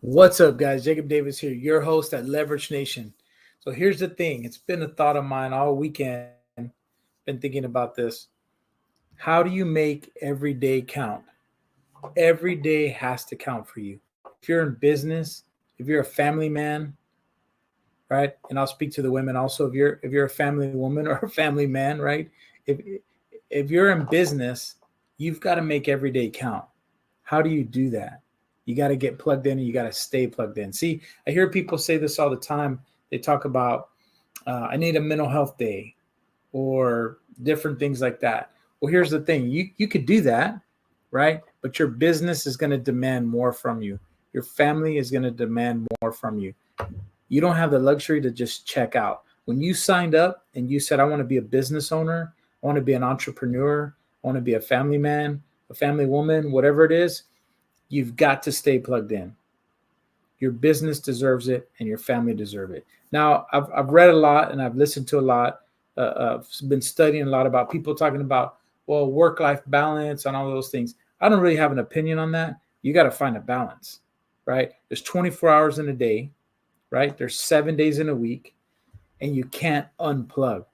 What's up, guys? Jacob Davis here, your host at Leverage Nation. So here's the thing, it's been a thought of mine all weekend. Been thinking about this. How do you make every day count? Every day has to count for you. If you're in business, if you're a family man, right? And I'll speak to the women also. If you're a family woman or a family man, right? If if you're in business, you've got to make every day count. How do you do that? You got to get plugged in and you got to stay plugged in. See, I hear people say this all the time. They talk about, I need a mental health day or different things like that. Well, here's the thing, you could do that, right? But your business is going to demand more from you. Your family is going to demand more from you. You don't have the luxury to just check out. When you signed up and you said, I want to be a business owner, I want to be an entrepreneur, I want to be a family man, a family woman, whatever it is, you've got to stay plugged in. Your business deserves it and your family deserve it. Now, I've read a lot and I've listened to a lot. I've been studying a lot about people talking about, well, work-life balance and all those things. I don't really have an opinion on that. You got to find a balance, right? There's 24 hours in a day, right? There's 7 days in a week, and you can't unplug.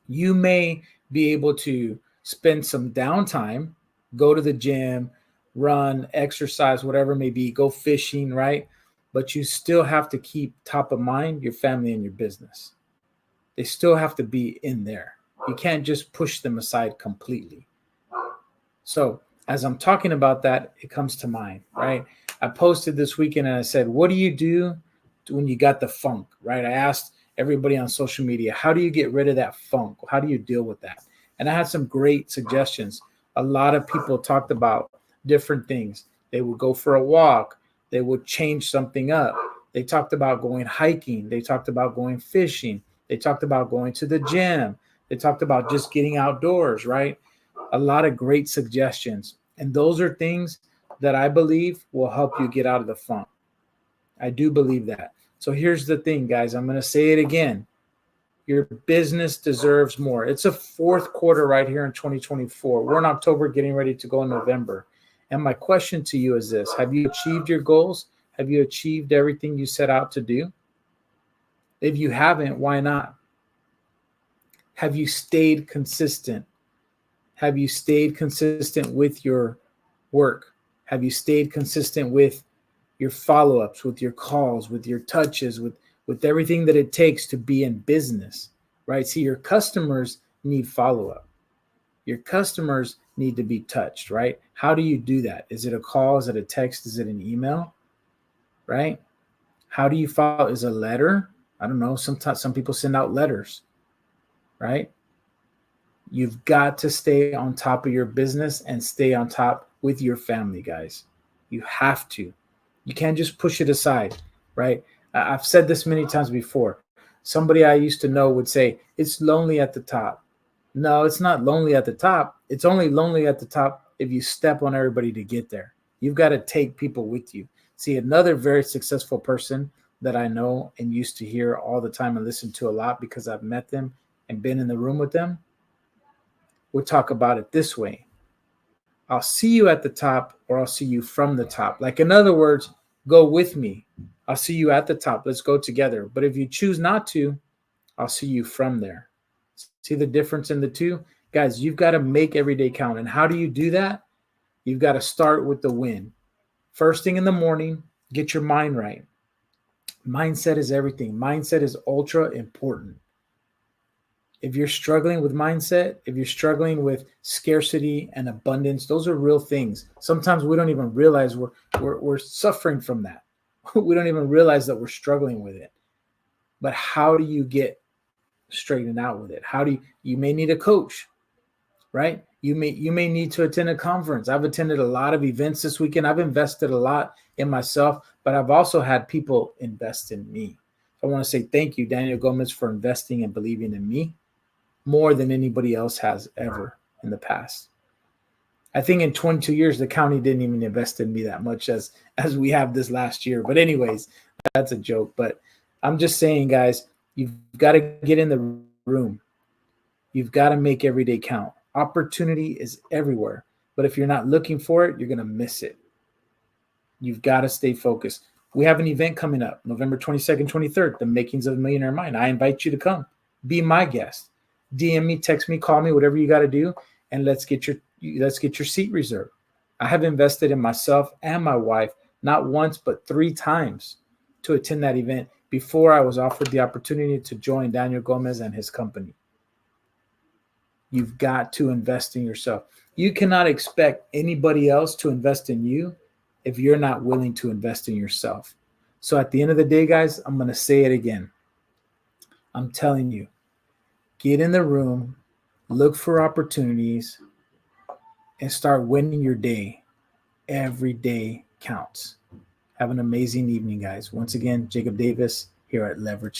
You may be able to spend some downtime, go to the gym, run, exercise, whatever it may be, go fishing, right? But you still have to keep top of mind your family and your business. They still have to be in there. You can't just push them aside completely. So, as I'm talking about that, it comes to mind, right? I posted this weekend and I said, what do you do when you got the funk, right? I asked everybody on social media, how do you get rid of that funk? How do you deal with that? And I had some great suggestions. A lot of people talked about different things. They would go for a walk, they would change something up. They talked about going hiking, they talked about going fishing, they talked about going to the gym, they talked about just getting outdoors, right? A lot of great suggestions. And those are things that I believe will help you get out of the funk. I do believe that. So here's the thing, guys. I'm going to say it again. Your business deserves more. It's a fourth quarter right here in 2024. We're in October, getting ready to go in November. And my question to you is this: have you achieved your goals? Have you achieved everything you set out to do? If you haven't, why not? Have you stayed consistent? Have you stayed consistent with your work? Have you stayed consistent with your follow-ups, with your calls, with your touches, with everything that it takes to be in business, right? See, your customers need follow-up. Your customers need to be touched, right? How do you do that? Is it a call? Is it a text? Is it an email? Right? How do you follow? Is a letter? I don't know. Sometimes some people send out letters, right? You've got to stay on top of your business and stay on top with your family, guys. You have to. You can't just push it aside, right? I've said this many times before. Somebody I used to know would say, it's lonely at the top. No, it's not lonely at the top. It's only lonely at the top if you step on everybody to get there. You've got to take people with you. See, another very successful person that I know and used to hear all the time and listen to a lot because I've met them and been in the room with them would talk about it this way: I'll see you at the top or I'll see you from the top. Like, in other words, go with me. I'll see you at the top. Let's go together. But if you choose not to, I'll see you from there. See the difference in the two? Guys, you've got to make every day count. And how do you do that? You've got to start with the win. First thing in the morning, get your mind right. Mindset is everything. Mindset is ultra important. If you're struggling with mindset, if you're struggling with scarcity and abundance, those are real things. Sometimes we don't even realize we're suffering from that. We don't even realize that we're struggling with it. But how do you get straightened out with it? How do you may need a coach, right? You may need to attend a conference. I've attended a lot of events this weekend. I've invested a lot in myself, but I've also had people invest in me. So I want to say thank you, Daniel Gomez, for investing and believing in me more than anybody else has ever in the past. I think in 22 years the county didn't even invest in me that much as we have this last year. But anyways, that's a joke. But I'm just saying, guys, you've got to get in the room. You've got to make every day count. Opportunity is everywhere. But if you're not looking for it, you're going to miss it. You've got to stay focused. We have an event coming up, November 22nd, 23rd, the makings of a millionaire mind. I invite you to come. Be my guest. DM me, text me, call me, whatever you got to do, and let's get your seat reserved. I have invested in myself and my wife not once but 3 times to attend that event before I was offered the opportunity to join Daniel Gomez and his company. You've got to invest in yourself. You cannot expect anybody else to invest in you if you're not willing to invest in yourself. So at the end of the day, guys, I'm going to say it again. I'm telling you, get in the room, look for opportunities, and start winning your day. Every day counts. Have an amazing evening, guys. Once again, Jacob Davis here at Leverage.